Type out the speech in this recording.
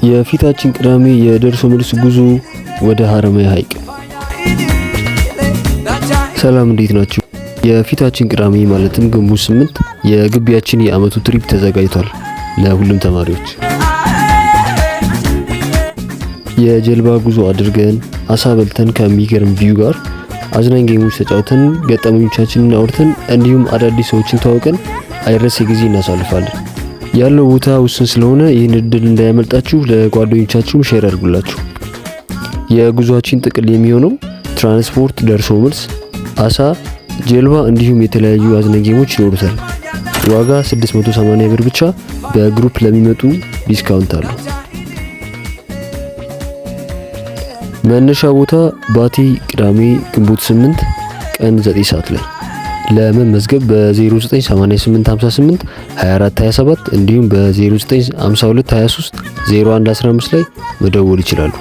የፊታችን ቅዳሜ የደርሶ መልስ ጉዞ ወደ ሀረማያ ሐይቅ። ሰላም እንዴት ናችሁ? የፊታችን ቅዳሜ ማለትም ግንቦት 8 የግቢያችን የአመቱ ትሪፕ ተዘጋጅቷል ለሁሉም ተማሪዎች። የጀልባ ጉዞ አድርገን አሳ በልተን ከሚገርም ቪው ጋር አዝናኝ ጌሞች ተጫውተን ገጠመኞቻችንን አውርተን እንዲሁም አዳዲስ ሰዎችን ተዋውቀን አይረሴ ጊዜ እናሳልፋለን። ያለው ቦታ ውስን ስለሆነ ይህን እድል እንዳያመልጣችሁ ለጓደኞቻችሁም ሼር አድርጉላችሁ። የጉዟችን ጥቅል የሚሆነው ትራንስፖርት፣ ደርሶ መልስ፣ አሳ፣ ጀልባ እንዲሁም የተለያዩ አዝናኝ ጌሞች ይኖሩታል። ዋጋ 680 ብር ብቻ። በግሩፕ ለሚመጡ ዲስካውንት አለው። መነሻ ቦታ ባቲ፣ ቅዳሜ ግንቦት 8 ቀን 9 ሰዓት ላይ። ለመመዝገብ በ098858 2427 እንዲሁም በ095223 0115 ላይ መደወል ይችላሉ።